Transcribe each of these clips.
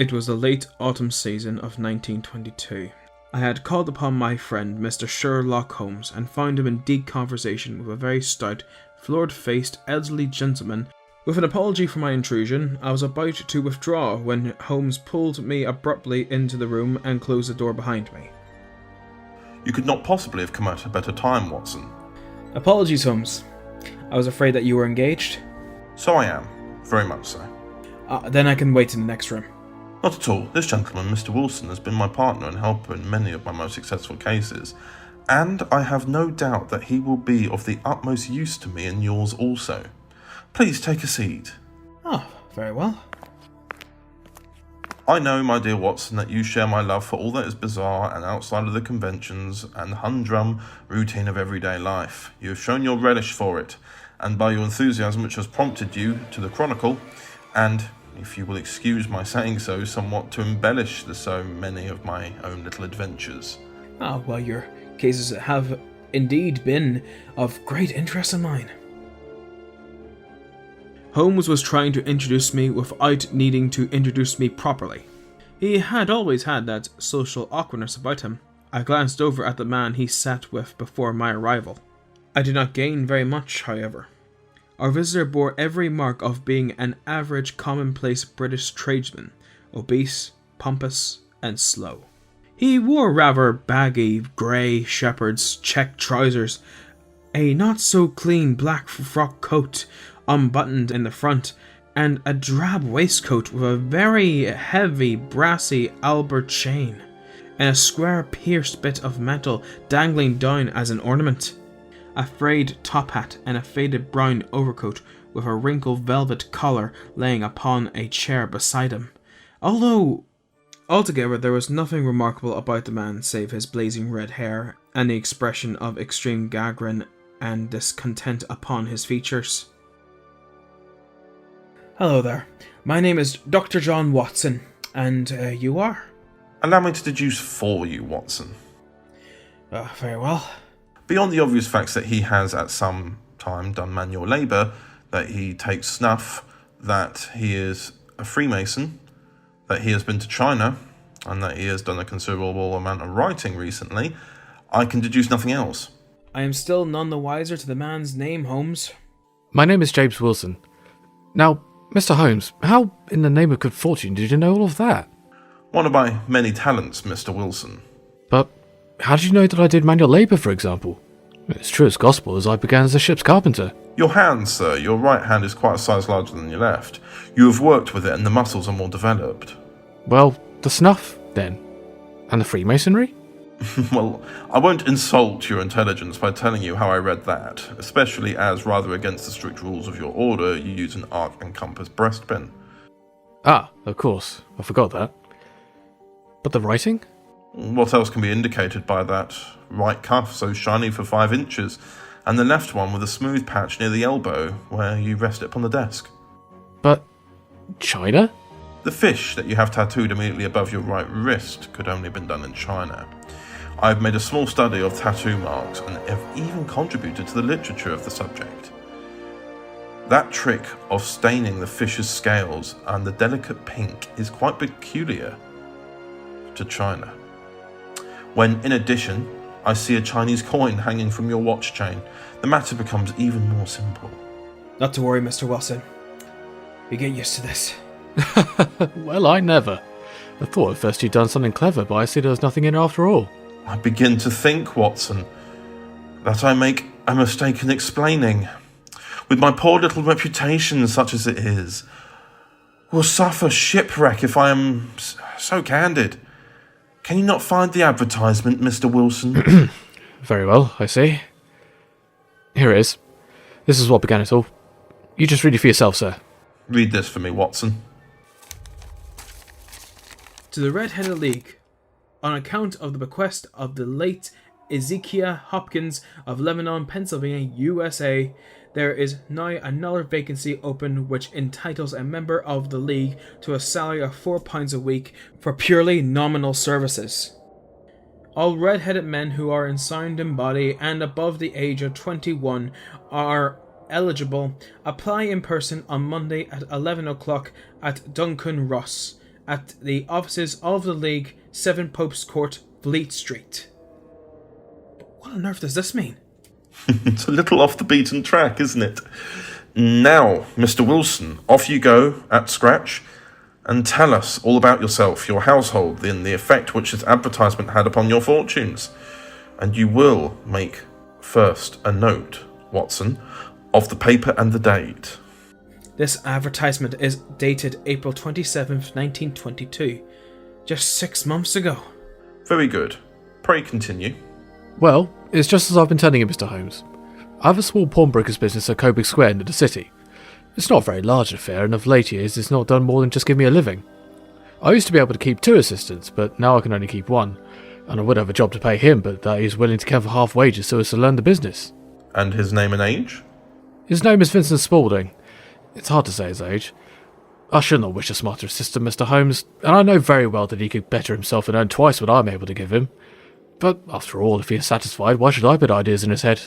It was the late autumn season of 1922. I had called upon my friend Mr. Sherlock Holmes and found him in deep conversation with a very stout, florid-faced, elderly gentleman. With an apology for my intrusion, I was about to withdraw when Holmes pulled me abruptly into the room and closed the door behind me. You could not possibly have come at a better time, Watson. Apologies, Holmes. I was afraid that you were engaged. So I am. Very much so. Then I can wait in the next room. Not at all. This gentleman, Mr. Wilson, has been my partner and helper in many of my most successful cases, and I have no doubt that he will be of the utmost use to me in yours also. Please take a seat. Oh, very well. I know, my dear Watson, that you share my love for all that is bizarre and outside of the conventions and humdrum routine of everyday life. You have shown your relish for it, and by your enthusiasm which has prompted you to the chronicle, and, if you will excuse my saying so, somewhat to embellish the so many of my own little adventures. Ah, well, your cases have indeed been of great interest in mine. Holmes was trying to introduce me without needing to introduce me properly. He had always had that social awkwardness about him. I glanced over at the man he sat with before my arrival. I did not gain very much, however. Our visitor bore every mark of being an average commonplace British tradesman, obese, pompous, and slow. He wore rather baggy grey shepherd's check trousers, a not-so-clean black frock coat unbuttoned in the front, and a drab waistcoat with a very heavy brassy Albert chain, and a square pierced bit of metal dangling down as an ornament. A frayed top hat and a faded brown overcoat with a wrinkled velvet collar laying upon a chair beside him. Although, altogether, there was nothing remarkable about the man save his blazing red hair and the expression of extreme chagrin and discontent upon his features. Hello there. My name is Dr. John Watson, and you are? Allow me to deduce for you, Watson. Very well. Beyond the obvious facts that he has at some time done manual labour, that he takes snuff, that he is a Freemason, that he has been to China, and that he has done a considerable amount of writing recently, I can deduce nothing else. I am still none the wiser to the man's name, Holmes. My name is Jabez Wilson. Now, Mr. Holmes, how in the name of good fortune did you know all of that? One of my many talents, Mr. Wilson. But how did you know that I did manual labour, for example? It's true as gospel, as I began as a ship's carpenter. Your hand, sir, your right hand is quite a size larger than your left. You have worked with it and the muscles are more developed. Well, the snuff, then. And the Freemasonry? Well, I won't insult your intelligence by telling you how I read that, especially as, rather against the strict rules of your order, you use an arc and compass breastpin. Ah, of course, I forgot that. But the writing? What else can be indicated by that right cuff so shiny for 5 inches, and the left one with a smooth patch near the elbow where you rest it upon the desk? But China? The fish that you have tattooed immediately above your right wrist could only have been done in China. I've made a small study of tattoo marks and have even contributed to the literature of the subject. That trick of staining the fish's scales and the delicate pink is quite peculiar to China. When, in addition, I see a Chinese coin hanging from your watch chain, the matter becomes even more simple. Not to worry, Mr. Wilson. You get used to this. Well, I never. I thought at first you'd done something clever, but I see there was nothing in it after all. I begin to think, Watson, that I make a mistake in explaining. With my poor little reputation such as it is, will suffer shipwreck if I am so candid. Can you not find the advertisement, Mr. Wilson? Very well, I see. Here it is. This is what began it all. You just read it for yourself, sir. Read this for me, Watson. To the Red-Headed League, on account of the bequest of the late Ezekiah Hopkins of Lebanon, Pennsylvania, USA, there is now another vacancy open which entitles a member of the League to a salary of £4 a week for purely nominal services. All red-headed men who are in sound in body and above the age of 21 are eligible. Apply in person on Monday at 11 o'clock at Duncan Ross, at the offices of the League, 7 Pope's Court, Fleet Street. What on earth does this mean? It's a little off the beaten track, isn't it? Now, Mr. Wilson, off you go at scratch and tell us all about yourself, your household, and the effect which this advertisement had upon your fortunes. And you will make first a note, Watson, of the paper and the date. This advertisement is dated April 27th, 1922, just 6 months ago. Very good. Pray continue. Well, it's just as I've been telling you, Mr. Holmes. I have a small pawnbroker's business at Coburg Square near the city. It's not a very large affair, and of late years it's not done more than just give me a living. I used to be able to keep 2 assistants, but now I can only keep 1, and I would have a job to pay him, but that he's willing to cover half wages so as to learn the business. And his name and age? His name is Vincent Spaudling. It's hard to say his age. I should not wish a smarter assistant, Mr. Holmes, and I know very well that he could better himself and earn twice what I'm able to give him. But after all, if he is satisfied, why should I put ideas in his head?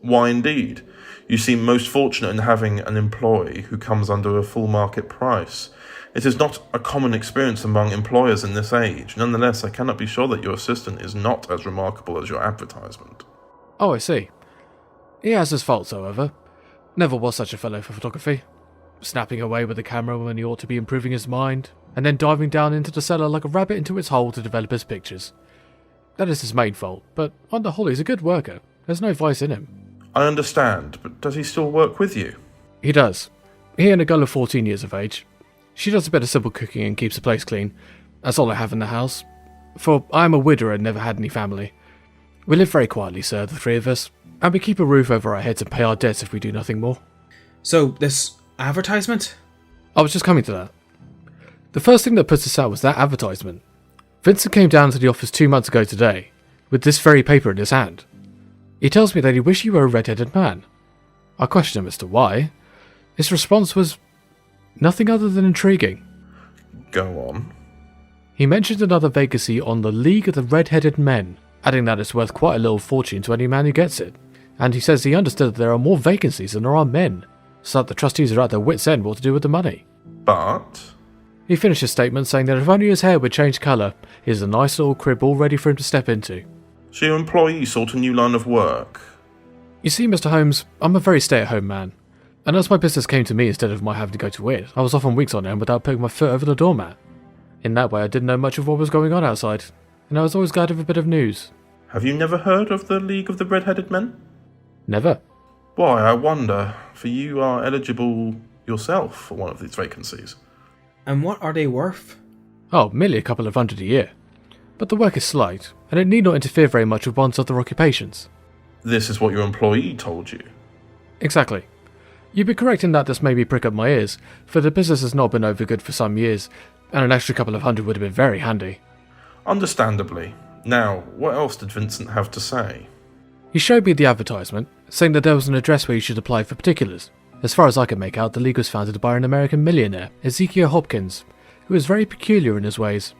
Why indeed? You seem most fortunate in having an employee who comes under a full market price. It is not a common experience among employers in this age. Nonetheless, I cannot be sure that your assistant is not as remarkable as your advertisement. Oh, I see. He has his faults, however. Never was such a fellow for photography. Snapping away with the camera when he ought to be improving his mind, and then diving down into the cellar like a rabbit into its hole to develop his pictures. That is his main fault, but on the whole he's a good worker. There's no vice in him. I understand, but does he still work with you? He does. He and a girl of 14 years of age. She does a bit of simple cooking and keeps the place clean. That's all I have in the house. For I am a widower and never had any family. We live very quietly, sir, the 3 of us, and we keep a roof over our heads and pay our debts if we do nothing more. So, this advertisement? I was just coming to that. The first thing that puts us out was that advertisement. Vincent came down to the office 2 months ago today, with this very paper in his hand. He tells me that he wished he were a red-headed man. I questioned him as to why. His response was nothing other than intriguing. Go on. He mentioned another vacancy on the League of the Red-Headed Men, adding that it's worth quite a little fortune to any man who gets it. And he says he understood that there are more vacancies than there are men, so that the trustees are at their wits' end what to do with the money. But He finished his statement saying that if only his hair would change colour, here's a nice little crib all ready for him to step into. so your employee sought a new line of work. You see, Mr. Holmes, I'm a very stay-at-home man, and as my business came to me instead of my having to go to it, I was often weeks on end without putting my foot over the doormat. In that way, I didn't know much of what was going on outside, and I was always glad of a bit of news. Have you never heard of the League of the Red-Headed Men? Never. Why, I wonder, for you are eligible yourself for one of these vacancies. And what are they worth? Oh, merely a couple of hundred a year. But the work is slight, and it need not interfere very much with one's other occupations. This is what your employee told you. Exactly. You'd be correct in that this made me prick up my ears, for the business has not been over good for some years, and an extra couple of hundred would have been very handy. Understandably. Now, what else did Vincent have to say? He showed me the advertisement, saying that there was an address where you should apply for particulars. As far as I could make out, the League was founded by an American millionaire, Ezekiel Hopkins, who was very peculiar in his ways.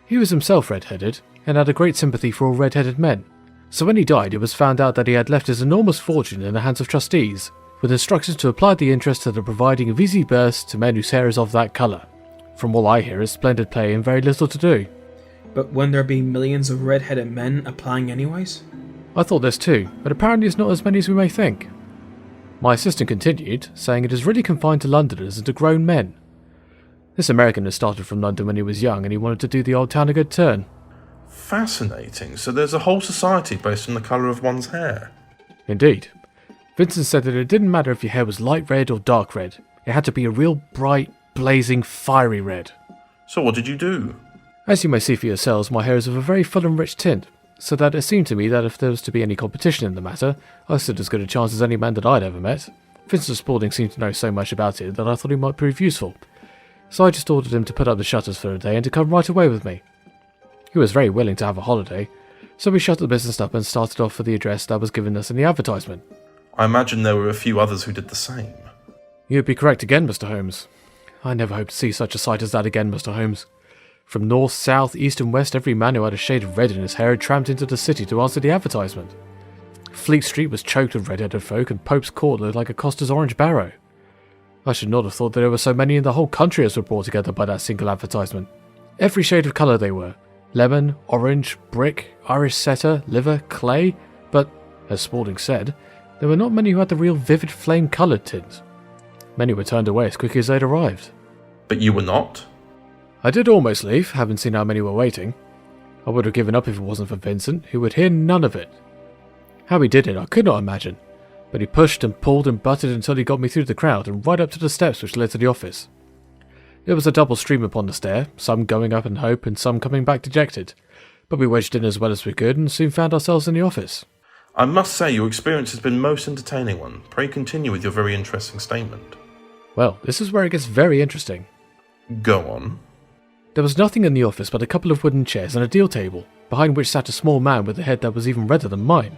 He was himself red-headed, and had a great sympathy for all red-headed men. So when he died, it was found out that he had left his enormous fortune in the hands of trustees, with instructions to apply the interest to the providing of easy berths to men whose hair is of that colour. From all I hear, it's splendid pay and very little to do. But wouldn't there be millions of red-headed men applying anyways? I thought this too, but apparently it's not as many as we may think. My assistant continued, saying it is really confined to Londoners and to grown men. This American had started from London when he was young and he wanted to do the old town a good turn. Fascinating. So there's a whole society based on the colour of one's hair. Indeed. Vincent said that it didn't matter if your hair was light red or dark red. It had to be a real bright, blazing, fiery red. So what did you do? As you may see for yourselves, my hair is of a very full and rich tint, so that it seemed to me that if there was to be any competition in the matter, I stood as good a chance as any man that I'd ever met. Vincent Spaudling seemed to know so much about it that I thought he might prove useful, so I just ordered him to put up the shutters for a day and to come right away with me. He was very willing to have a holiday, so we shut the business up and started off for the address that was given us in the advertisement. I imagine there were a few others who did the same. You'd be correct again, Mr. Holmes. I never hope to see such a sight as that again, Mr. Holmes. From north, south, east and west, every man who had a shade of red in his hair had tramped into the city to answer the advertisement. Fleet Street was choked with red-headed folk, and Pope's Court looked like a coster's orange barrow. I should not have thought that there were so many in the whole country as were brought together by that single advertisement. Every shade of colour they were. Lemon, orange, brick, Irish setter, liver, clay, but, as Spaudling said, there were not many who had the real vivid flame-coloured tint. Many were turned away as quickly as they'd arrived. But you were not? I did almost leave, having seen how many were waiting. I would have given up if it wasn't for Vincent, who would hear none of it. How he did it I could not imagine, but he pushed and pulled and butted until he got me through the crowd and right up to the steps which led to the office. There was a double stream upon the stair, some going up in hope and some coming back dejected, but we wedged in as well as we could and soon found ourselves in the office. I must say your experience has been most entertaining one. Pray continue with your very interesting statement. Well, this is where it gets very interesting. Go on. There was nothing in the office but a couple of wooden chairs and a deal table, behind which sat a small man with a head that was even redder than mine.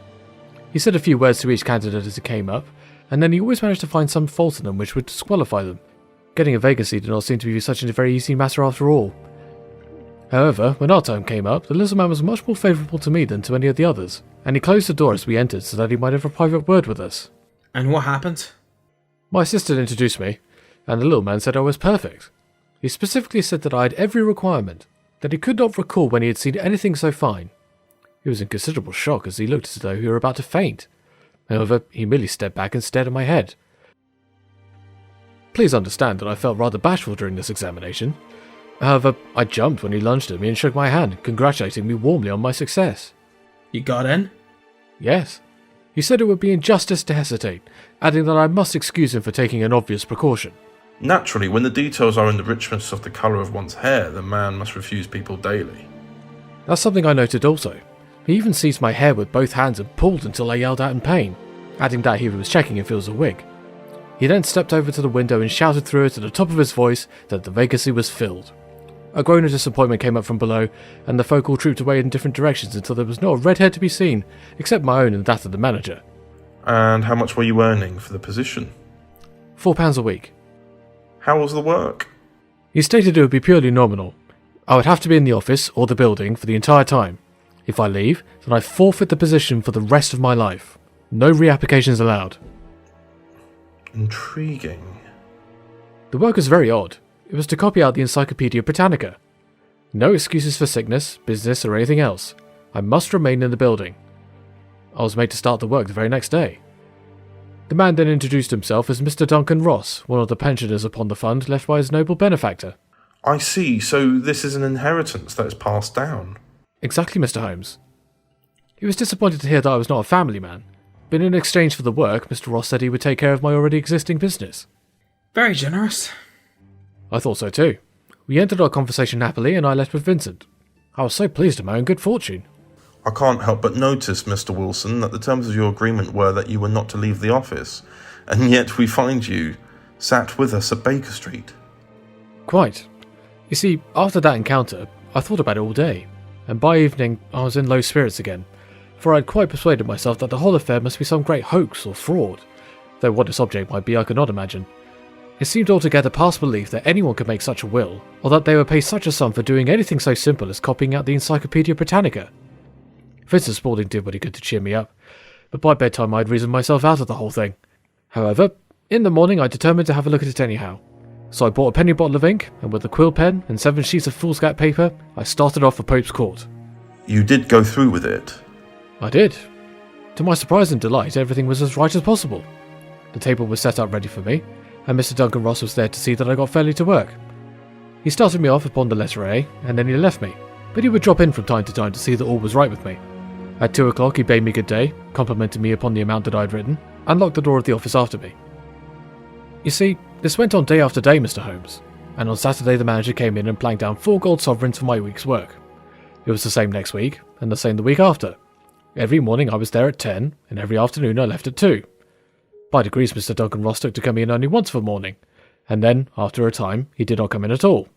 He said a few words to each candidate as he came up, and then he always managed to find some fault in them which would disqualify them. Getting a vacancy did not seem to be such a very easy matter after all. However, when our time came up, the little man was much more favourable to me than to any of the others, and he closed the door as we entered so that he might have a private word with us. And what happened? My assistant introduced me, and the little man said I was perfect. He specifically said that I had every requirement, that he could not recall when he had seen anything so fine. He was in considerable shock as he looked as though he were about to faint. However, he merely stepped back and stared at my head. Please understand that I felt rather bashful during this examination. However, I jumped when he lunged at me and shook my hand, congratulating me warmly on my success. You got in? Yes. He said it would be injustice to hesitate, adding that I must excuse him for taking an obvious precaution. Naturally, when the details are in the richness of the colour of one's hair, the man must refuse people daily. That's something I noted also. He even seized my hair with both hands and pulled until I yelled out in pain, adding that he was checking if it was a wig. He then stepped over to the window and shouted through it at the top of his voice that the vacancy was filled. A groan of disappointment came up from below, and the folk all trooped away in different directions until there was not a red hair to be seen, except my own and that of the manager. And how much were you earning for the position? £4 a week. How was the work? He stated it would be purely nominal. I would have to be in the office or the building for the entire time. If I leave, then I forfeit the position for the rest of my life. No reapplications allowed. Intriguing. The work was very odd. It was to copy out the Encyclopedia Britannica. No excuses for sickness, business, or anything else. I must remain in the building. I was made to start the work the very next day. The man then introduced himself as Mr. Duncan Ross, one of the pensioners upon the fund left by his noble benefactor. I see, so this is an inheritance that is passed down. Exactly, Mr. Holmes. He was disappointed to hear that I was not a family man, but in exchange for the work, Mr. Ross said he would take care of my already existing business. Very generous. I thought so too. We ended our conversation happily and I left with Vincent. I was so pleased at my own good fortune. I can't help but notice, Mr. Wilson, that the terms of your agreement were that you were not to leave the office, and yet we find you sat with us at Baker Street. Quite. You see, after that encounter, I thought about it all day, and by evening I was in low spirits again, for I had quite persuaded myself that the whole affair must be some great hoax or fraud, though what its object might be I could not imagine. It seemed altogether past belief that anyone could make such a will, or that they would pay such a sum for doing anything so simple as copying out the Encyclopedia Britannica. Vincent Spaudling did what he could to cheer me up, but by bedtime I had reasoned myself out of the whole thing. However, in the morning I determined to have a look at it anyhow. So I bought a penny bottle of ink, and with a quill pen and 7 sheets of foolscap paper, I started off for Pope's Court. You did go through with it? I did. To my surprise and delight, everything was as right as possible. The table was set up ready for me, and Mr. Duncan Ross was there to see that I got fairly to work. He started me off upon the letter A, and then he left me, but he would drop in from time to time to see that all was right with me. At 2 o'clock he bade me good day, complimented me upon the amount that I had written, and locked the door of the office after me. You see, this went on day after day, Mr. Holmes, and on Saturday the manager came in and planked down 4 gold sovereigns for my week's work. It was the same next week, and the same the week after. Every morning I was there at 10, and every afternoon I left at 2. By degrees Mr. Duncan Ross took to come in only once of a morning, and then, after a time, he did not come in at all.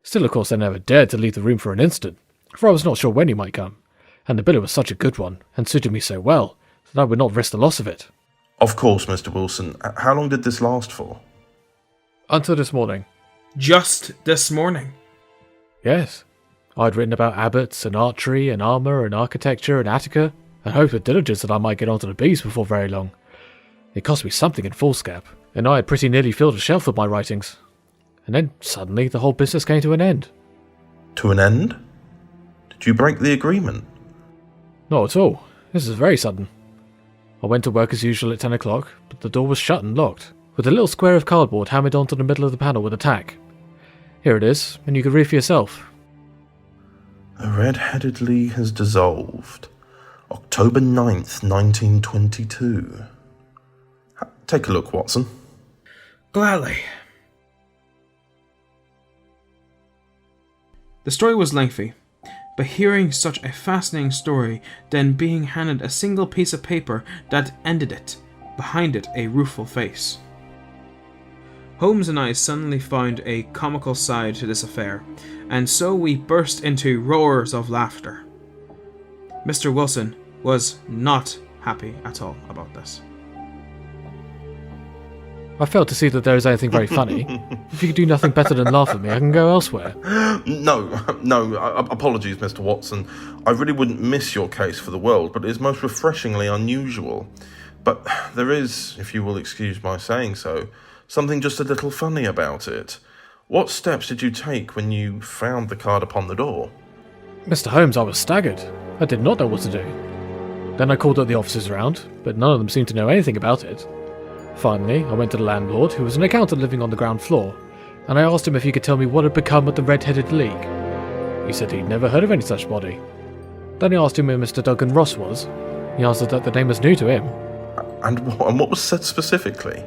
Still, of course, I never dared to leave the room for an instant, for I was not sure when he might come, and the billet was such a good one, and suited me so well, that I would not risk the loss of it. Of course, Mr. Wilson. How long did this last for? Until this morning. Just this morning? Yes. I had written about abbots, and archery, and armour, and architecture, and Attica, and hoped with diligence that I might get onto the bees before very long. It cost me something in foolscap, and I had pretty nearly filled a shelf with my writings. And then, suddenly, the whole business came to an end. To an end? Did you break the agreement? Not at all. This is very sudden. I went to work as usual at 10 o'clock, but the door was shut and locked, with a little square of cardboard hammered onto the middle of the panel with a tack. Here it is, and you can read for yourself. The Red-Headed League has dissolved. October 9th, 1922. Take a look, Watson. Gladly. The story was lengthy, but hearing such a fascinating story, then being handed a single piece of paper that ended it, behind it a rueful face. Holmes and I suddenly found a comical side to this affair, and so we burst into roars of laughter. Mr. Wilson was not happy at all about this. I failed to see that there is anything very funny. If you can do nothing better than laugh at me, I can go elsewhere. No, apologies, Mr. Watson. I really wouldn't miss your case for the world, but it is most refreshingly unusual. But there is, if you will excuse my saying so, something just a little funny about it. What steps did you take when you found the card upon the door? Mr. Holmes, I was staggered. I did not know what to do. Then I called up the officers around, but none of them seemed to know anything about it. Finally, I went to the landlord, who was an accountant living on the ground floor, and I asked him if he could tell me what had become of the Red-Headed League. He said he'd never heard of any such body. Then I asked him who Mr. Duncan Ross was. He answered that the name was new to him. And what was said specifically?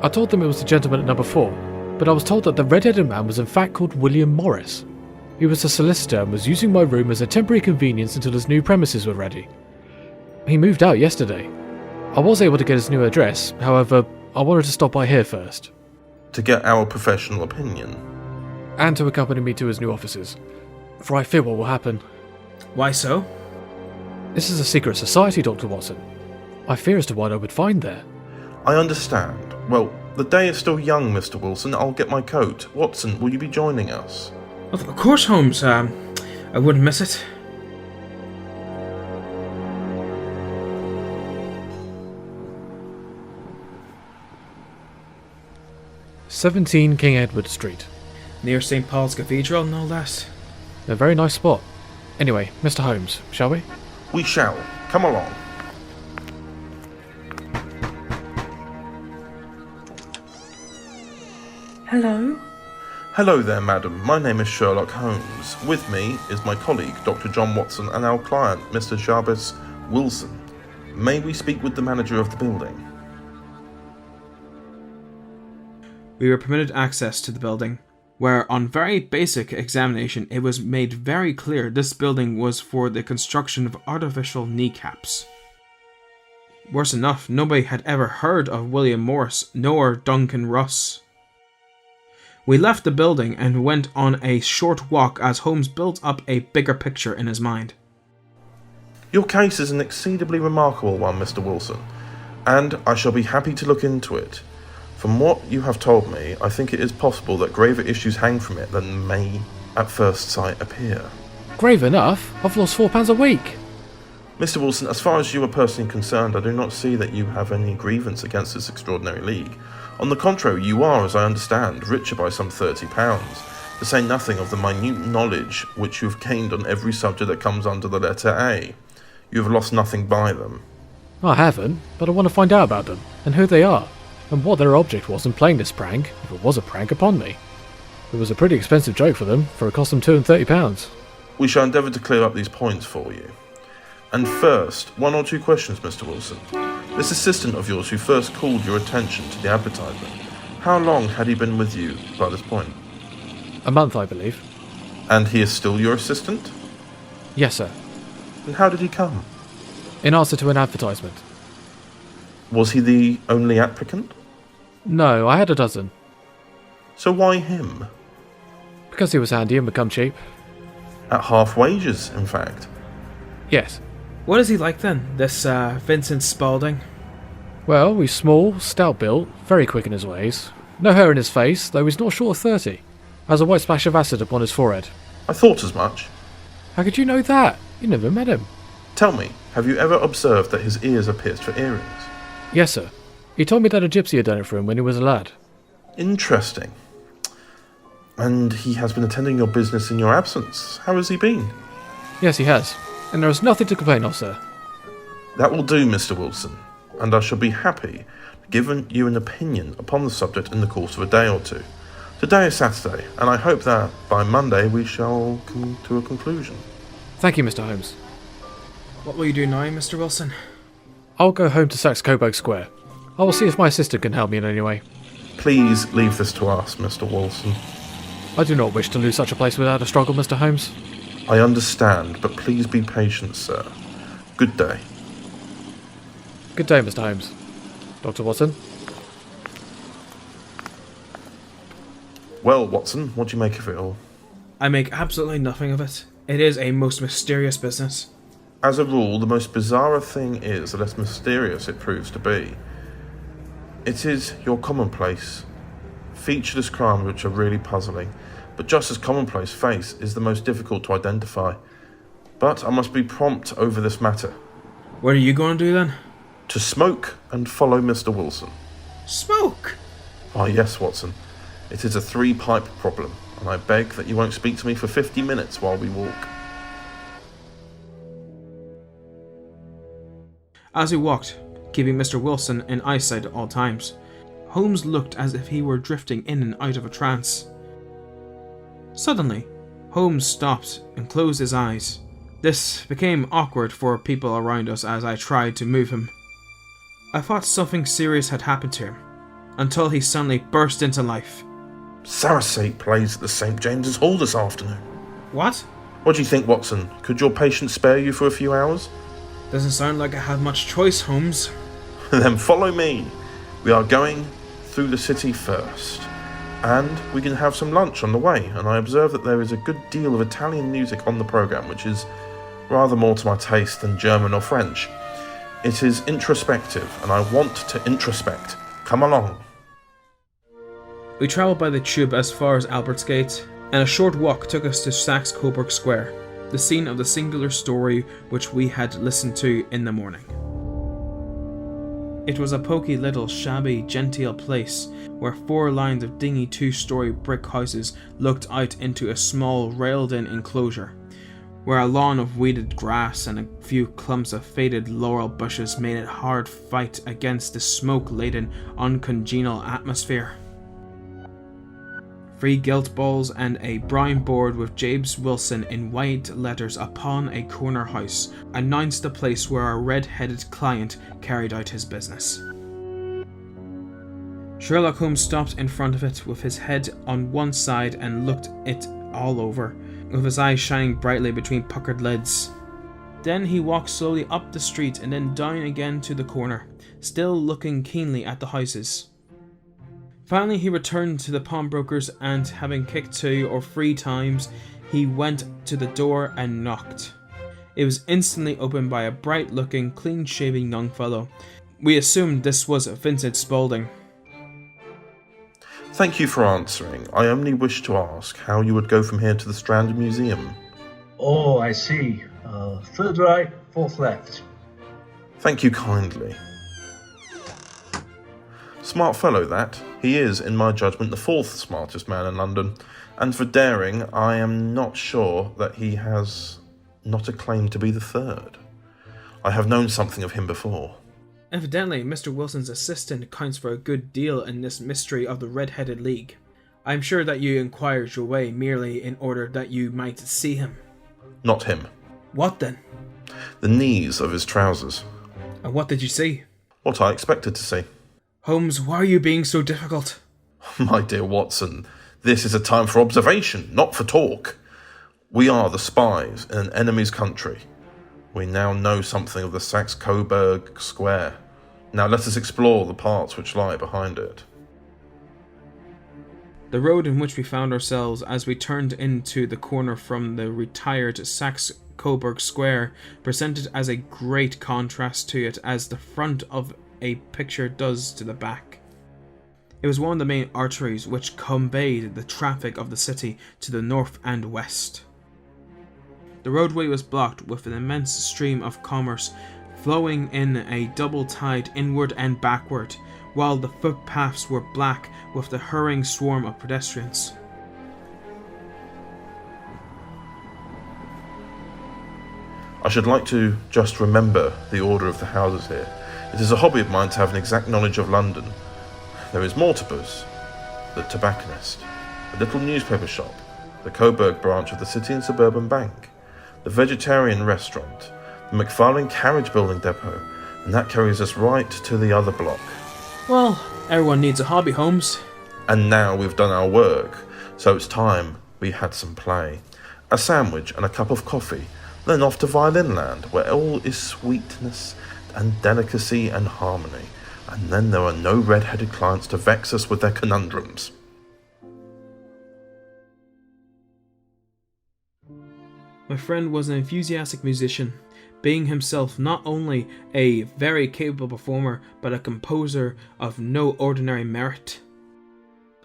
I told them it was the gentleman at number 4, but I was told that the red-headed man was in fact called William Morris. He was a solicitor and was using my room as a temporary convenience until his new premises were ready. He moved out yesterday. I was able to get his new address, however, I wanted to stop by here first. To get our professional opinion? And to accompany me to his new offices, for I fear what will happen. Why so? This is a secret society, Dr. Watson. I fear as to what I would find there. I understand. Well, the day is still young, Mr. Wilson. I'll get my coat. Watson, will you be joining us? Of course, Holmes. I wouldn't miss it. "17 King Edward Street. Near St. Paul's Cathedral, no less. A very nice spot. Anyway, Mr. Holmes, shall we? We shall. Come along. Hello? Hello there, madam. My name is Sherlock Holmes. With me is my colleague, Dr. John Watson, and our client, Mr. Jabez Wilson. May we speak with the manager of the building? We were permitted access to the building, where on very basic examination it was made very clear this building was for the construction of artificial kneecaps. Worse enough, nobody had ever heard of William Morris nor Duncan Ross. We left the building and went on a short walk as Holmes built up a bigger picture in his mind. Your case is an exceedingly remarkable one, Mr. Wilson, and I shall be happy to look into it. From what you have told me, I think it is possible that graver issues hang from it than may at first sight appear. Grave enough. I've lost £4 a week. Mr. Wilson, as far as you are personally concerned, I do not see that you have any grievance against this extraordinary league. On the contrary, you are, as I understand, richer by some £30, to say nothing of the minute knowledge which you have gained on every subject that comes under the letter A. You have lost nothing by them. I haven't, but I want to find out about them, and who they are, and what their object was in playing this prank, if it was a prank, upon me. It was a pretty expensive joke for them, for it cost them £230. We shall endeavour to clear up these points for you. And first, 1 or 2 questions, Mr. Wilson. This assistant of yours who first called your attention to the advertisement, how long had he been with you by this point? A month, I believe. And he is still your assistant? Yes, sir. And how did he come? In answer to an advertisement. Was he the only applicant? No, I had a dozen. So why him? Because he was handy and would come cheap. At half wages, in fact. Yes. What is he like then, this Vincent Spaudling? Well, he's small, stout-built, very quick in his ways. No hair in his face, though he's not short of 30. Has a white splash of acid upon his forehead. I thought as much. How could you know that? You never met him. Tell me, have you ever observed that his ears are pierced for earrings? Yes, sir. He told me that a gypsy had done it for him when he was a lad. Interesting. And he has been attending your business in your absence. How has he been? Yes, he has. And there is nothing to complain of, sir. That will do, Mr. Wilson, and I shall be happy to give you an opinion upon the subject in the course of a day or two. Today is Saturday, and I hope that by Monday we shall come to a conclusion. Thank you, Mr. Holmes. What will you do now, Mr. Wilson? I'll go home to Saxe-Coburg Square. I will see if my assistant can help me in any way. Please leave this to us, Mr. Wilson. I do not wish to lose such a place without a struggle, Mr. Holmes. I understand, but please be patient, sir. Good day. Good day, Mr. Holmes. Dr. Watson? Well, Watson, what do you make of it all? I make absolutely nothing of it. It is a most mysterious business. As a rule, the most bizarre thing is the less mysterious it proves to be. It is your commonplace, featureless crimes which are really puzzling, but just as commonplace face is the most difficult to identify. But I must be prompt over this matter. What are you going to do then? To smoke and follow Mr. Wilson. Smoke? Ah, yes, Watson. It is a 3-pipe problem, and I beg that you won't speak to me for 50 minutes while we walk. As we walked, keeping Mr. Wilson in eyesight at all times, Holmes looked as if he were drifting in and out of a trance. Suddenly, Holmes stopped and closed his eyes. This became awkward for people around us as I tried to move him. I thought something serious had happened to him, until he suddenly burst into life. Sarasate plays at the St. James's Hall this afternoon. What? What do you think, Watson? Could your patient spare you for a few hours? Doesn't sound like I have much choice, Holmes. Then follow me. We are going through the city first, and we can have some lunch on the way, and I observe that there is a good deal of Italian music on the programme, which is rather more to my taste than German or French. It is introspective, and I want to introspect. Come along. We travelled by the tube as far as Albertsgate, and a short walk took us to Saxe-Coburg Square, the scene of the singular story which we had listened to in the morning. It was a poky little shabby genteel place where 4 lines of dingy 2-storey brick houses looked out into a small railed-in enclosure, where a lawn of weeded grass and a few clumps of faded laurel bushes made it hard fight against the smoke-laden, uncongenial atmosphere. 3 gilt balls and a brown board with Jabez Wilson in white letters upon a corner house announced the place where our red-headed client carried out his business. Sherlock Holmes stopped in front of it with his head on one side and looked it all over, with his eyes shining brightly between puckered lids. Then he walked slowly up the street and then down again to the corner, still looking keenly at the houses. Finally he returned to the pawnbroker's and, having kicked 2 or 3 times, he went to the door and knocked. It was instantly opened by a bright-looking, clean-shaven young fellow. We assumed this was Vincent Spaudling. Thank you for answering. I only wish to ask how you would go from here to the Strand Museum. Oh, I see. 3rd right, 4th left. Thank you kindly. Smart fellow that. He is, in my judgment, the 4th smartest man in London, and for daring, I am not sure that he has not a claim to be the 3rd. I have known something of him before. Evidently, Mr. Wilson's assistant accounts for a good deal in this mystery of the Red-Headed League. I am sure that you inquired your way merely in order that you might see him. Not him. What then? The knees of his trousers. And what did you see? What I expected to see. Holmes, why are you being so difficult? My dear Watson, this is a time for observation, not for talk. We are the spies in an enemy's country. We now know something of the Saxe-Coburg Square. Now let us explore the parts which lie behind it. The road in which we found ourselves as we turned into the corner from the retired Saxe-Coburg Square presented as a great contrast to it as the front of a picture does to the back. It was one of the main arteries which conveyed the traffic of the city to the north and west. The roadway was blocked with an immense stream of commerce flowing in a double tide inward and backward, while the footpaths were black with the hurrying swarm of pedestrians. I should like to just remember the order of the houses here. It is a hobby of mine to have an exact knowledge of London. There is Mortimer's, the tobacconist, a little newspaper shop, the Coburg branch of the City and Suburban Bank, the vegetarian restaurant, the McFarlane carriage building depot, and that carries us right to the other block. Well, everyone needs a hobby, Holmes. And now we've done our work, so it's time we had some play. A sandwich and a cup of coffee, then off to Violin Land, where all is sweetness and delicacy and harmony, and then there are no red-headed clients to vex us with their conundrums. My friend was an enthusiastic musician, being himself not only a very capable performer, but a composer of no ordinary merit.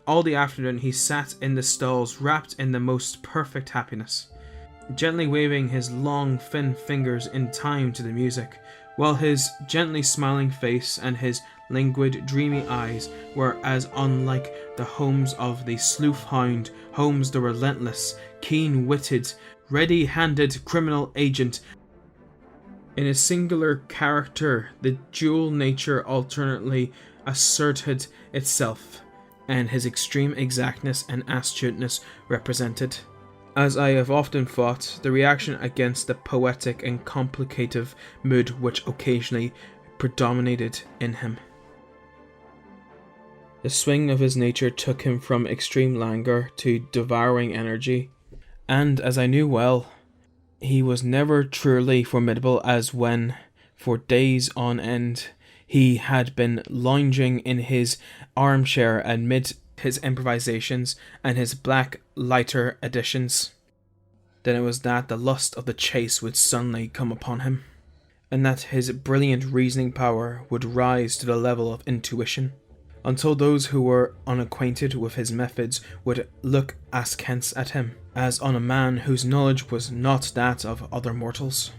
All the afternoon he sat in the stalls wrapped in the most perfect happiness, gently waving his long thin fingers in time to the music, while his gently smiling face and his languid dreamy eyes were as unlike the Holmes of the sleuth hound, Holmes the relentless, keen-witted, ready-handed criminal agent. In his singular character, the dual nature alternately asserted itself, and his extreme exactness and astuteness represented, as I have often thought, the reaction against the poetic and complicative mood which occasionally predominated in him. The swing of his nature took him from extreme languor to devouring energy, and, as I knew well, he was never truly formidable as when, for days on end, he had been lounging in his armchair amid his improvisations and his black lighter additions. Then it was that the lust of the chase would suddenly come upon him, and that his brilliant reasoning power would rise to the level of intuition, until those who were unacquainted with his methods would look askance at him, as on a man whose knowledge was not that of other mortals.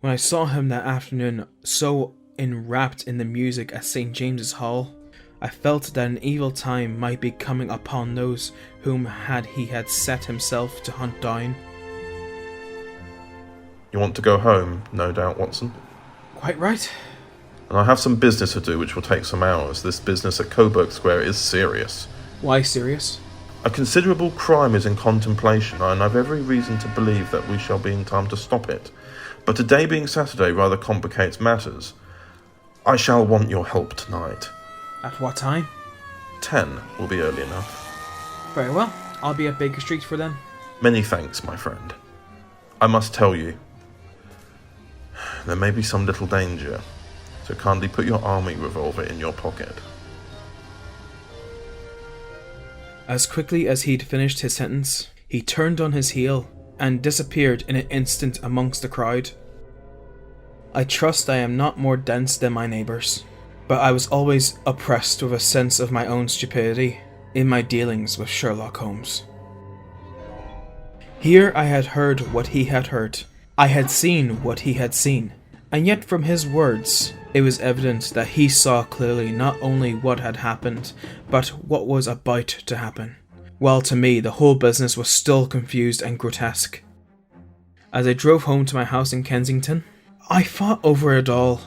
When I saw him that afternoon so enwrapped in the music at St. James's Hall, I felt that an evil time might be coming upon those whom he had set himself to hunt down. You want to go home, no doubt, Watson? Quite right. And I have some business to do which will take some hours. This business at Coburg Square is serious. Why serious? A considerable crime is in contemplation, and I've every reason to believe that we shall be in time to stop it. But today being Saturday rather complicates matters. I shall want your help tonight. At what time? 10 will be early enough. Very well. I'll be at Baker Street for then. Many thanks, my friend. I must tell you, there may be some little danger, so kindly put your army revolver in your pocket. As quickly as he'd finished his sentence, he turned on his heel and disappeared in an instant amongst the crowd. I trust I am not more dense than my neighbours, but I was always oppressed with a sense of my own stupidity in my dealings with Sherlock Holmes. Here I had heard what he had heard. I had seen what he had seen, and yet from his words, it was evident that he saw clearly not only what had happened, but what was about to happen, while to me the whole business was still confused and grotesque. As I drove home to my house in Kensington, I thought over it all,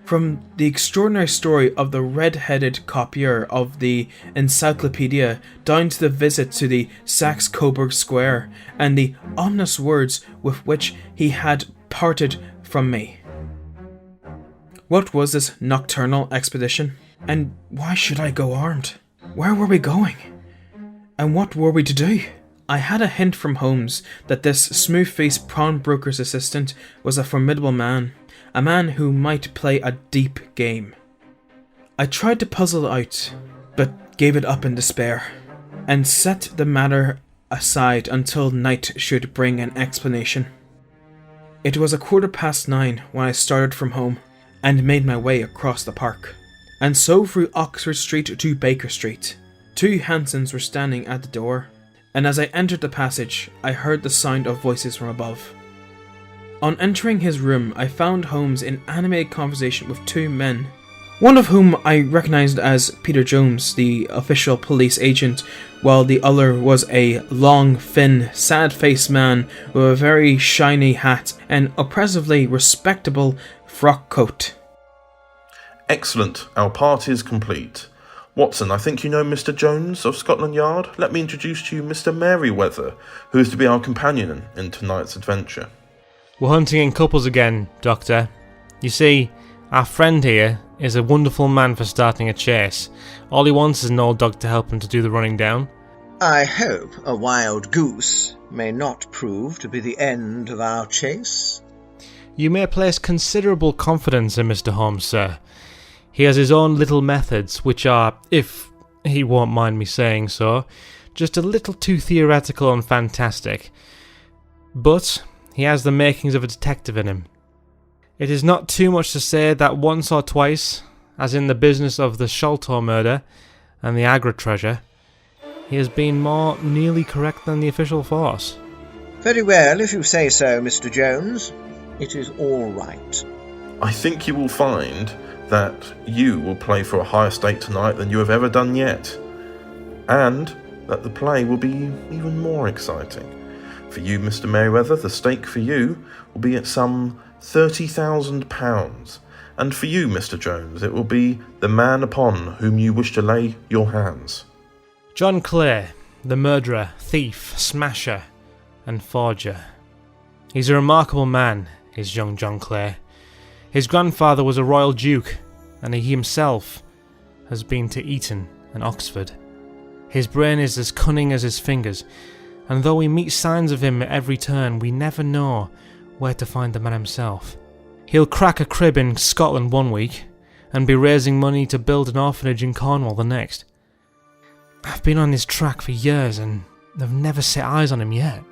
from the extraordinary story of the red-headed copier of the encyclopedia down to the visit to the Saxe-Coburg Square and the ominous words with which he had parted from me. What was this nocturnal expedition? And why should I go armed? Where were we going? And what were we to do? I had a hint from Holmes that this smooth-faced pawnbroker's assistant was a formidable man, a man who might play a deep game. I tried to puzzle it out, but gave it up in despair, and set the matter aside until night should bring an explanation. It was 9:15 when I started from home, and made my way across the park, and so through Oxford Street to Baker Street. 2 hansoms were standing at the door, and as I entered the passage, I heard the sound of voices from above. On entering his room, I found Holmes in animated conversation with 2 men, one of whom I recognised as Peter Jones, the official police agent, while the other was a long, thin, sad-faced man with a very shiny hat and oppressively respectable frock coat. Excellent, our party is complete. Watson, I think you know Mr. Jones of Scotland Yard. Let me introduce to you Mr. Merryweather, who is to be our companion in tonight's adventure. We're hunting in couples again, Doctor. You see, our friend here is a wonderful man for starting a chase. All he wants is an old dog to help him to do the running down. I hope a wild goose may not prove to be the end of our chase. You may place considerable confidence in Mr. Holmes, sir. He has his own little methods, which are, if he won't mind me saying so, just a little too theoretical and fantastic. But he has the makings of a detective in him. It is not too much to say that once or twice, as in the business of the Sholto murder and the Agra treasure, he has been more nearly correct than the official force. Very well, if you say so, Mr. Jones. It is all right. I think you will find that you will play for a higher stake tonight than you have ever done yet, and that the play will be even more exciting. For you, Mr. Merryweather, the stake for you will be at some £30,000, and for you, Mr. Jones, it will be the man upon whom you wish to lay your hands. John Clare, the murderer, thief, smasher, and forger. He's a remarkable man, is young John Clare. His grandfather was a royal duke, and he himself has been to Eton and Oxford. His brain is as cunning as his fingers, and though we meet signs of him at every turn, we never know where to find the man himself. He'll crack a crib in Scotland one week, and be raising money to build an orphanage in Cornwall the next. I've been on his track for years, and I've never set eyes on him yet.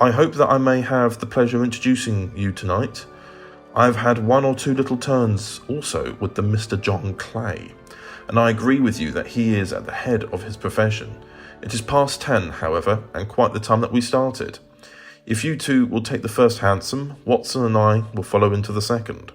I hope that I may have the pleasure of introducing you tonight. I've had one or two little turns also with the Mr. John Clay, and I agree with you that he is at the head of his profession. It is past 10, however, and quite the time that we started. If you two will take the first hansom, Watson and I will follow into the second.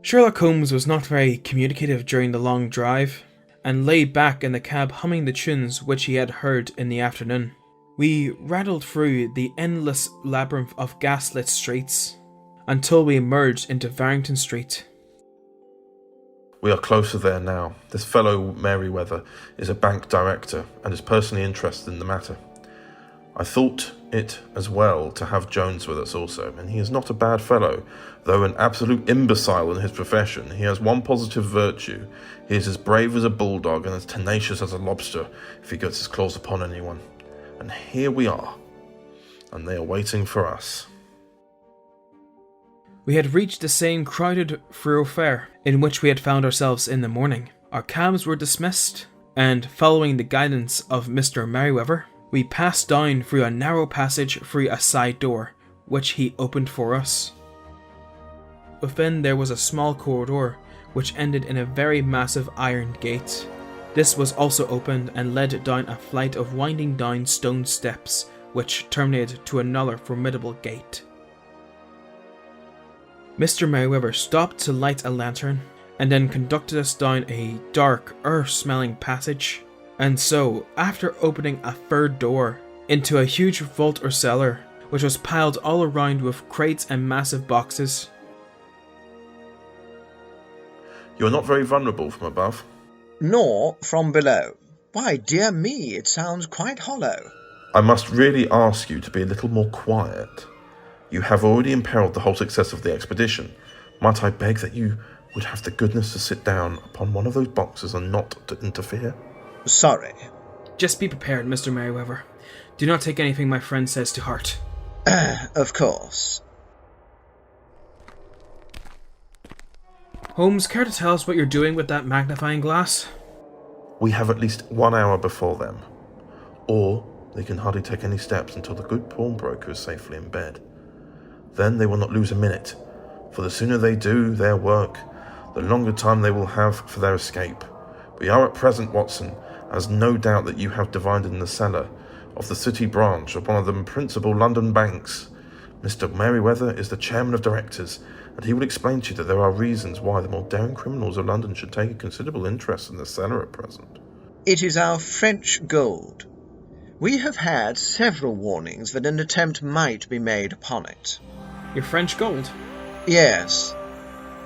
Sherlock Holmes was not very communicative during the long drive, and lay back in the cab humming the tunes which he had heard in the afternoon. We rattled through the endless labyrinth of gaslit streets until we emerged into Farrington Street. We are closer there now. This fellow Merryweather is a bank director and is personally interested in the matter. I thought it as well to have Jones with us also, and he is not a bad fellow, though an absolute imbecile in his profession. He has one positive virtue. He is as brave as a bulldog and as tenacious as a lobster if he gets his claws upon anyone. And here we are, and they are waiting for us. We had reached the same crowded thoroughfare in which we had found ourselves in the morning. Our cabs were dismissed, and following the guidance of Mr. Merryweather, we passed down through a narrow passage through a side door, which he opened for us. Within there was a small corridor, which ended in a very massive iron gate. This was also opened and led down a flight of winding down stone steps, which terminated to another formidable gate. Mr. Merryweather stopped to light a lantern, and then conducted us down a dark, earth-smelling passage, and so, after opening a third door, into a huge vault or cellar, which was piled all around with crates and massive boxes. You are not very vulnerable from above. Nor from below. Why, dear me, it sounds quite hollow. I must really ask you to be a little more quiet. You have already imperiled the whole success of the expedition. Might I beg that you would have the goodness to sit down upon one of those boxes and not to interfere? Sorry. Just be prepared, Mr. Merryweather. Do not take anything my friend says to heart. Of course. Holmes, care to tell us what you're doing with that magnifying glass? We have at least 1 hour before them, or they can hardly take any steps until the good pawnbroker is safely in bed. Then they will not lose a minute, for the sooner they do their work, the longer time they will have for their escape. We are at present, Watson, as no doubt that you have divined in the cellar of the city branch of one of the principal London banks. Mr. Merryweather is the chairman of directors, and he will explain to you that there are reasons why the more daring criminals of London should take a considerable interest in the cellar at present. It is our French gold. We have had several warnings that an attempt might be made upon it. Your French gold? Yes.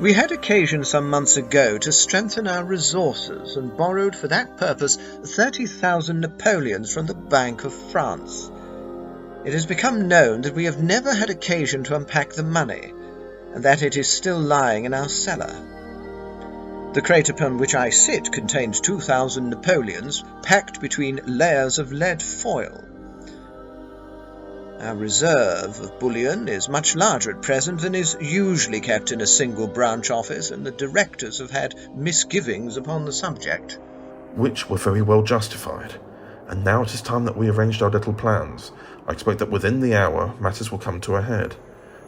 We had occasion some months ago to strengthen our resources and borrowed for that purpose 30,000 Napoleons from the Bank of France. It has become known that we have never had occasion to unpack the money, and that it is still lying in our cellar. The crate upon which I sit contains 2,000 Napoleons packed between layers of lead foil. Our reserve of bullion is much larger at present than is usually kept in a single branch office, and the directors have had misgivings upon the subject. Which were very well justified. And now it is time that we arranged our little plans. I expect that within the hour matters will come to a head.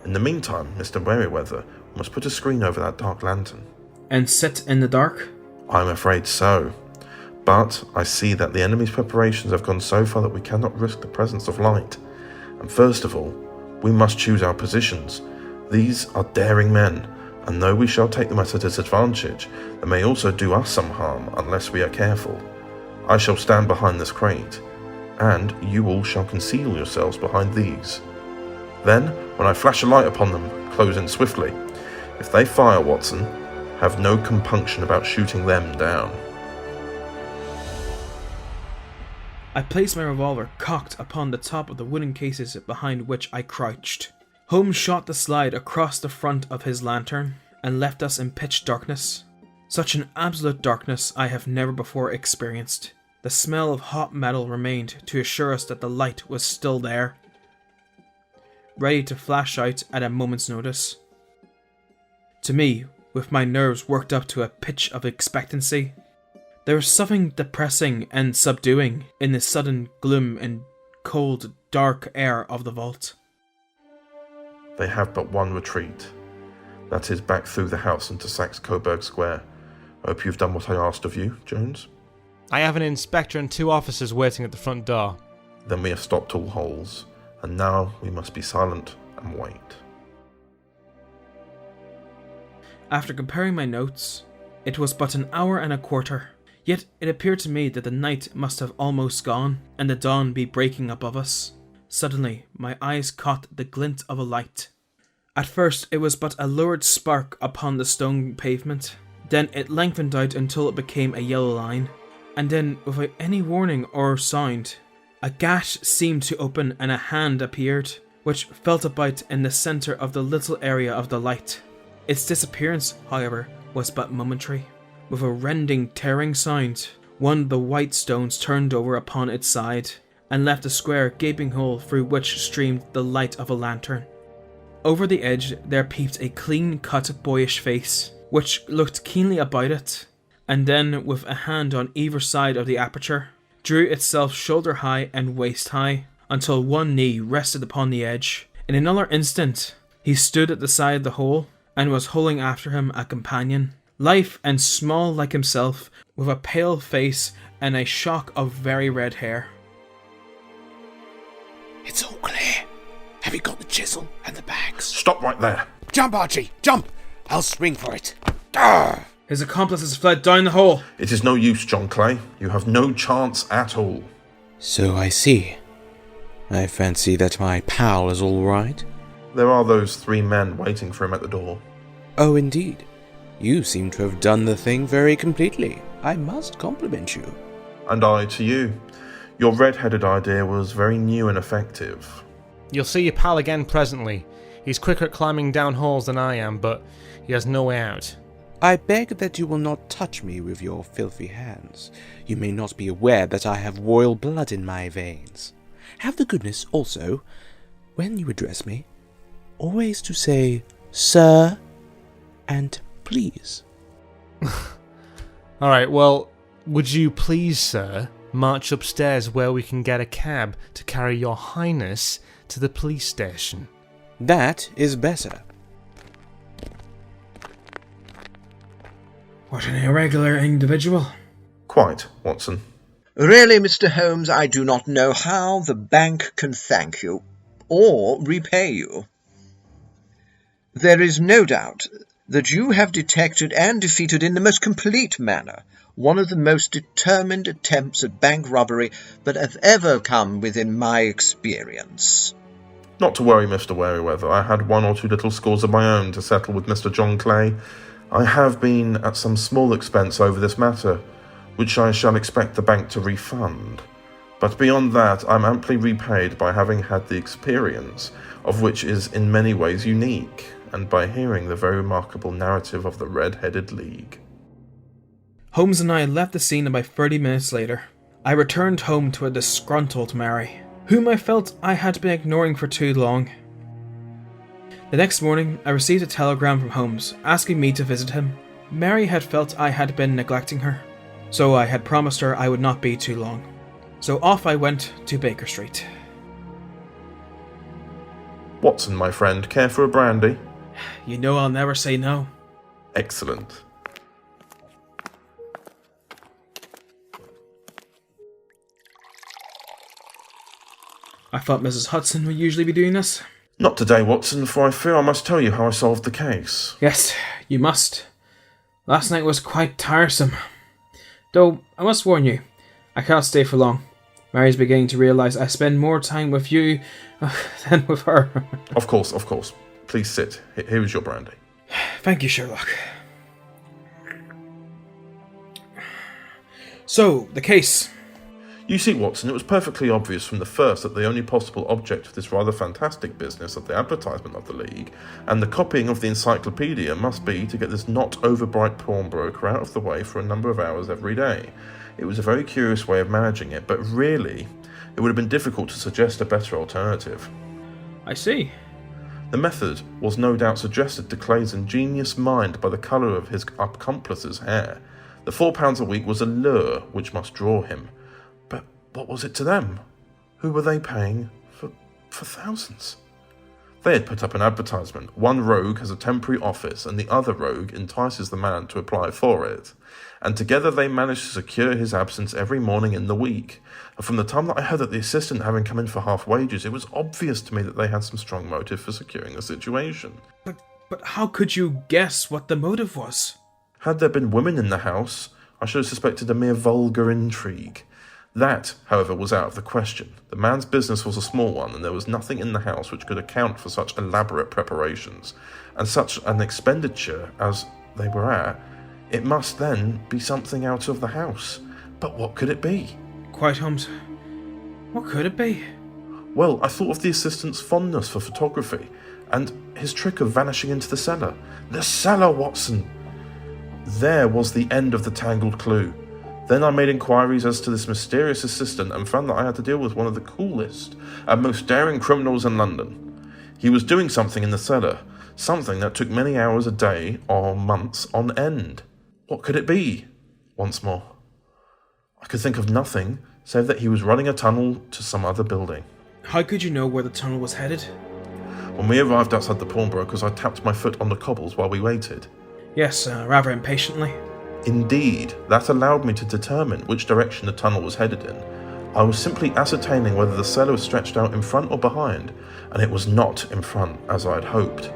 In the meantime, Mr. Merryweather must put a screen over that dark lantern. And sit in the dark? I'm afraid so. But I see that the enemy's preparations have gone so far that we cannot risk the presence of light. And first of all, we must choose our positions. These are daring men, and though we shall take them at a disadvantage, they may also do us some harm unless we are careful. I shall stand behind this crate, and you all shall conceal yourselves behind these. Then, when I flash a light upon them, close in swiftly. If they fire, Watson, have no compunction about shooting them down. I placed my revolver cocked upon the top of the wooden cases behind which I crouched. Holmes shot the slide across the front of his lantern and left us in pitch darkness. Such an absolute darkness I have never before experienced. The smell of hot metal remained to assure us that the light was still there, ready to flash out at a moment's notice. To me, with my nerves worked up to a pitch of expectancy, there was something depressing and subduing in the sudden gloom and cold, dark air of the vault. They have but one retreat. That is back through the house into Saxe-Coburg Square. I hope you've done what I asked of you, Jones. I have an inspector and 2 officers waiting at the front door. Then we have stopped all holes, and now we must be silent and wait. After comparing my notes, it was but an hour and a quarter. Yet it appeared to me that the night must have almost gone, and the dawn be breaking above us. Suddenly, my eyes caught the glint of a light. At first, it was but a lurid spark upon the stone pavement. Then it lengthened out until it became a yellow line. And then, without any warning or sound, a gash seemed to open and a hand appeared, which felt about in the centre of the little area of the light. Its disappearance, however, was but momentary. With a rending, tearing sound, one of the white stones turned over upon its side, and left a square, gaping hole through which streamed the light of a lantern. Over the edge there peeped a clean-cut, boyish face, which looked keenly about it, and then, with a hand on either side of the aperture, drew itself shoulder-high and waist-high, until one knee rested upon the edge. In another instant, he stood at the side of the hole, and was hauling after him a companion, lithe and small like himself, with a pale face and a shock of very red hair. It's all clear. Have you got the chisel and the bags? Stop right there! Jump, Archie, jump! I'll swing for it. Arrgh! His accomplice has fled down the hole. It is no use, John Clay. You have no chance at all. So I see. I fancy that my pal is all right. There are those 3 men waiting for him at the door. Oh, indeed. You seem to have done the thing very completely. I must compliment you. And I to you. Your red-headed idea was very new and effective. You'll see your pal again presently. He's quicker at climbing down holes than I am, but he has no way out. I beg that you will not touch me with your filthy hands. You may not be aware that I have royal blood in my veins. Have the goodness also, when you address me, always to say, sir, and please. Alright, well, would you please, sir, march upstairs where we can get a cab to carry your highness to the police station? That is better. What an irregular individual. Quite, Watson. Really, Mr. Holmes, I do not know how the bank can thank you, or repay you. There is no doubt that you have detected and defeated in the most complete manner one of the most determined attempts at bank robbery that have ever come within my experience. Not to worry, Mr. Merryweather. I had 1 or 2 little scores of my own to settle with Mr. John Clay. I have been at some small expense over this matter, which I shall expect the bank to refund. But beyond that, I'm amply repaid by having had the experience, of which is in many ways unique, and by hearing the very remarkable narrative of the Red-Headed League. Holmes and I left the scene about 30 minutes later. I returned home to a disgruntled Mary, whom I felt I had been ignoring for too long. The next morning, I received a telegram from Holmes asking me to visit him. Mary had felt I had been neglecting her, so I had promised her I would not be too long. So off I went to Baker Street. Watson, my friend, care for a brandy? You know I'll never say no. Excellent. I thought Mrs. Hudson would usually be doing this. Not today, Watson, for I fear I must tell you how I solved the case. Yes, you must. Last night was quite tiresome. Though, I must warn you, I cannot stay for long. Mary's beginning to realise I spend more time with you than with her. Of course. Please sit. Here is your brandy. Thank you, Sherlock. So, the case. You see, Watson, it was perfectly obvious from the first that the only possible object of this rather fantastic business of the advertisement of the League and the copying of the encyclopedia must be to get this not overbright pawnbroker out of the way for a number of hours every day. It was a very curious way of managing it, but really, it would have been difficult to suggest a better alternative. I see. The method was no doubt suggested to Clay's ingenious mind by the colour of his accomplice's hair. The £4 a week was a lure which must draw him. But what was it to them? Who were they paying for thousands? They had put up an advertisement. One rogue has a temporary office and the other rogue entices the man to apply for it. And together they managed to secure his absence every morning in the week. And from the time that I heard that the assistant having come in for half wages, it was obvious to me that they had some strong motive for securing the situation. But how could you guess what the motive was? Had there been women in the house, I should have suspected a mere vulgar intrigue. That, however, was out of the question. The man's business was a small one, and there was nothing in the house which could account for such elaborate preparations, and such an expenditure as they were at. It must then be something out of the house. But what could it be? Quite, Holmes. What could it be? Well, I thought of the assistant's fondness for photography, and his trick of vanishing into the cellar. The cellar, Watson! There was the end of the tangled clue. Then I made inquiries as to this mysterious assistant and found that I had to deal with one of the coolest and most daring criminals in London. He was doing something in the cellar, something that took many hours a day or months on end. What could it be? Once more, I could think of nothing save that he was running a tunnel to some other building. How could you know where the tunnel was headed? When we arrived outside the pawnbroker's, I tapped my foot on the cobbles while we waited. Yes, rather impatiently. Indeed, that allowed me to determine which direction the tunnel was headed in. I was simply ascertaining whether the cellar was stretched out in front or behind, and it was not in front, as I had hoped.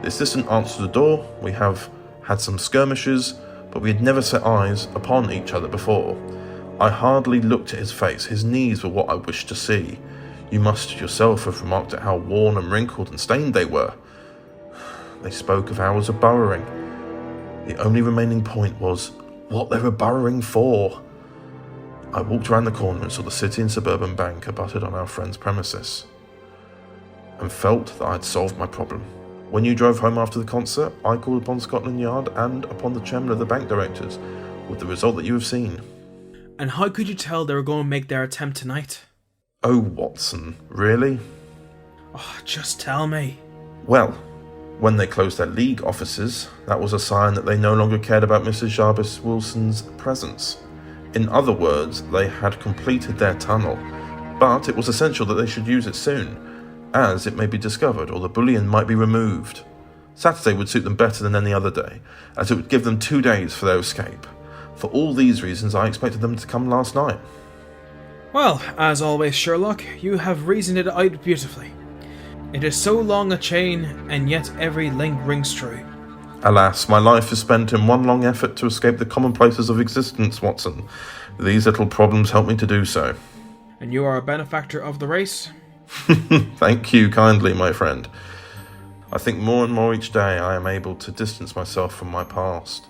The assistant answered the door. We have had some skirmishes, but we had never set eyes upon each other before. I hardly looked at his face. His knees were what I wished to see. You must yourself have remarked at how worn and wrinkled and stained they were. They spoke of hours of burrowing. The only remaining point was what they were burrowing for. I walked around the corner and saw the City and Suburban Bank abutted on our friend's premises, and felt that I had solved my problem. When you drove home after the concert, I called upon Scotland Yard and upon the chairman of the bank directors, with the result that you have seen. And how could you tell they were going to make their attempt tonight? Oh, Watson, really? Oh, just tell me. Well, when they closed their League offices, that was a sign that they no longer cared about Mrs. Jabez Wilson's presence. In other words, they had completed their tunnel, but it was essential that they should use it soon, as it may be discovered or the bullion might be removed. Saturday would suit them better than any other day, as it would give them 2 days for their escape. For all these reasons, I expected them to come last night. Well, as always, Sherlock, you have reasoned it out beautifully. It is so long a chain, and yet every link rings true. Alas, my life is spent in one long effort to escape the commonplaces of existence, Watson. These little problems help me to do so. And you are a benefactor of the race? Thank you kindly, my friend. I think more and more each day I am able to distance myself from my past.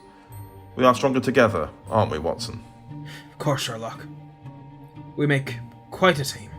We are stronger together, aren't we, Watson? Of course, Sherlock. We make quite a team.